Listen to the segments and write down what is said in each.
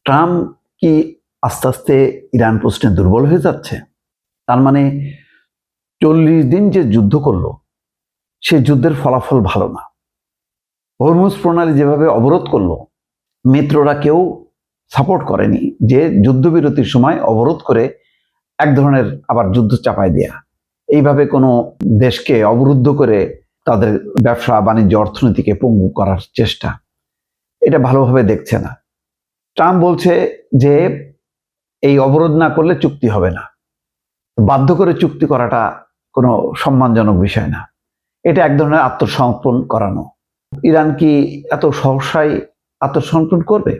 Trump কি আস্তে আস্তে ইরান প্রশ্নে দুর্বল হয়ে যাচ্ছে? তার মানে 40 দিন যে যুদ্ধ করলো, সে যুদ্ধের ফলাফল ভালো না। হরমুজ প্রণালী যেভাবে অবরোধ করলো, মিত্ররা কেউ সাপোর্ট করেনি যে যুদ্ধবিরতির সময় অবরোধ করে এক ধরনের আবার যুদ্ধ চাপায় দেয়া। এইভাবে কোনো দেশকে অবরুদ্ধ করে তাদের ব্যবসা বাণিজ্য অর্থনীতিকে পঙ্গু করার চেষ্টা, এটা ভালোভাবে দেখছে না। ট্রাম্প বলছে যে এই অবরোধ না করলে চুক্তি হবে না। বাধ্য করে চুক্তি করাটা কোনো সম্মানজনক বিষয় না, এটা এক ধরনের আত্মসমর্পণ করানো। ইরান কি এত সহসাই আত্মসমর্পণ করবে?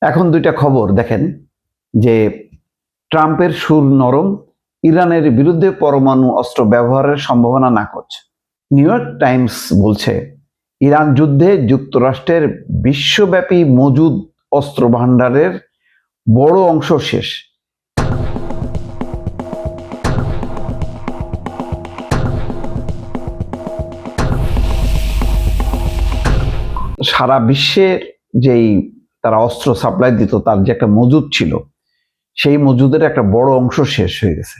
এখন দুইটা খবর দেখেন যে ট্রাম্পের সুর নরম, ইরানের বিরুদ্ধে পরমাণু অস্ত্র ব্যবহারের সম্ভাবনা নাকচ। নিউ ইয়র্ক টাইমস বলছে ইরান যুদ্ধে যুক্তরাষ্ট্রের বিশ্বব্যাপী মজুদ অস্ত্র ভাণ্ডারের বড় অংশ শেষ। সারা বিশ্বের যেই তারা অস্ত্র সাপ্লাই দিত, তার যে একটা মজুদ ছিল, সেই মজুদের একটা বড় অংশ শেষ হয়ে গেছে।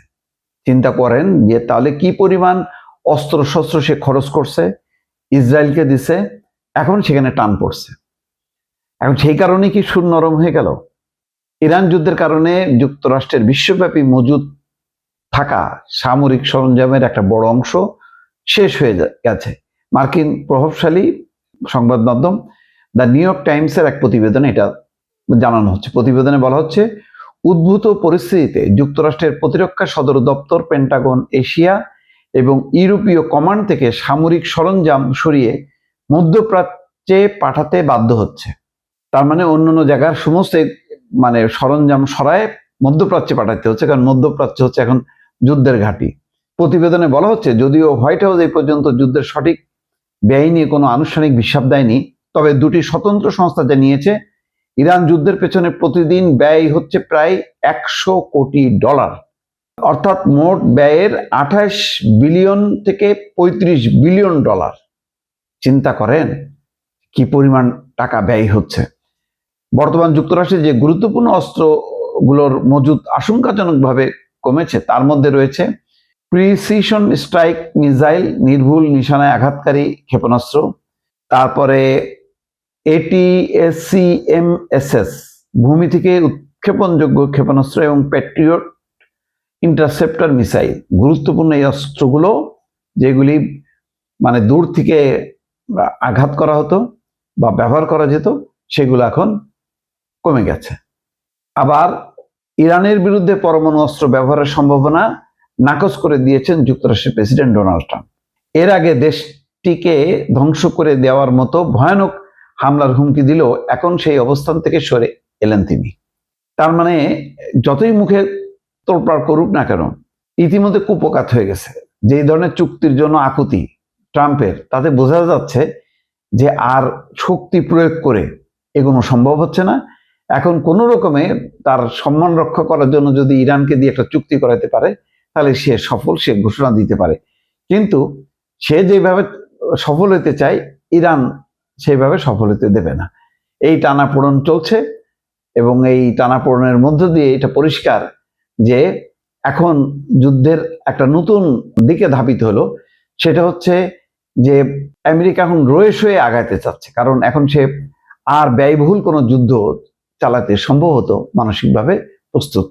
চিন্তা করেন যে তাহলে কি পরিমাণ অস্ত্র শস্ত্র সে খরচ করছে, ইসরায়েলকে দিছে, এখন সেখানে টান পড়ছে। এখন সেই কারণে কি সুর নরম হয়ে গেল? ইরান যুদ্ধের কারণে যুক্তরাষ্ট্রের বিশ্বব্যাপী মজুদ থাকা সামরিক সরঞ্জামের একটা বড় অংশ শেষ হয়ে গেছে। মার্কিন প্রভাবশালী সংবাদ মাধ্যম দ্য নিউ ইয়র্ক টাইমসের এক প্রতিবেদনে এটা জানানো হচ্ছে। প্রতিবেদনে বলা হচ্ছে, উদ্ভূত পরিস্থিতিতে যুক্তরাষ্ট্রের প্রতিরক্ষা সদর দপ্তর, পেন্টাগন, এশিয়া এবং ইউরোপীয় কমান্ড থেকে সামরিক সরঞ্জাম সরিয়ে মধ্যপ্রাচ্যে পাঠাতে বাধ্য হচ্ছে। তার মানে অন্যান্য জায়গার সমস্ত সরঞ্জাম সরায় মধ্যপ্রাচ্যে পাঠাতে হচ্ছে, কারণ মধ্যপ্রাচ্য হচ্ছে এখন যুদ্ধের ঘাঁটি। প্রতিবেদনে বলা হচ্ছে, যদিও হোয়াইট হাউস এই পর্যন্ত যুদ্ধের সঠিক ব্যয় নিয়ে কোনো আনুষ্ঠানিক হিসাব দেয়নি, তবে দুটি স্বতন্ত্র সংস্থা জানিয়েছে ইরান যুদ্ধের পেছনে প্রতিদিন ব্যয় হচ্ছে প্রায় $100 কোটি, অর্থাৎ মোট ব্যয়ের 28 বিলিয়ন থেকে 35 বিলিয়ন ডলার। চিন্তা করেন কি পরিমাণ টাকা ব্যয় হচ্ছে। বর্তমান যুক্তরাষ্ট্রের যে গুরুত্বপূর্ণ অস্ত্রগুলোর মজুদ আশঙ্কাজনকভাবে কমেছে, তার মধ্যে রয়েছে প্রিসিশন স্ট্রাইক মিসাইল, নির্ভুল নিশানায় আঘাতকারী ক্ষেপণাস্ত্র, তারপরে ATACMS ভূমি থেকে উৎক্ষেপণযোগ্য ক্ষেপণাস্ত্র এবং প্যাট্রিয়ট ইন্টারসেপ্টর মিসাইল। গুরুত্বপূর্ণ এই অস্ত্রগুলো, যেগুলি দূর থেকে আঘাত করা হতো বা ব্যবহার করা যেত, সেগুলো এখন কমে গেছে। আবার ইরানের বিরুদ্ধে পরমাণু অস্ত্র ব্যবহারের সম্ভাবনা নাকচ করে দিয়েছেন যুক্তরাষ্ট্রের প্রেসিডেন্ট ডোনাল্ড ট্রাম্প। এর আগে দেশটিকে ধ্বংস করে দেওয়ার মতো ভয়ানক হামলার হুমকি দিলেও এখন সেই অবস্থান থেকে সরে এলেন তিনি। তার মানে যতই মুখে তোলপাড় করুক না কেন, ইতিমধ্যে কুপকাত হয়ে গেছে। যে ধরনের চুক্তির জন্য আকুতি ট্রাম্পের, তাতে বোঝা যাচ্ছে যে আর শক্তি প্রয়োগ করে এগোনো সম্ভব হচ্ছে না। এখন কোনো রকমে তার সম্মান রক্ষা করার জন্য যদি ইরানকে দিয়ে একটা চুক্তি করাতে পারে, তাহলে সে সফল, সে ঘোষণা দিতে পারে। কিন্তু সে যেভাবে সফল হতে চায়, ইরান সেইভাবে সফল হতে দেবে না। এই টানাপোড়েন চলছে এবং এই টানাপোড়েনের মধ্য দিয়ে এটা পরিষ্কার যে এখন যুদ্ধের একটা নতুন দিকে ধাবিত হলো। সেটা হচ্ছে যে আমেরিকা এখন রয়েস হয়ে আগাইতে চাচ্ছে, কারণ এখন সে আর ব্যয়বহুল কোনো যুদ্ধ চালাতে সম্ভবত মানসিকভাবে প্রস্তুত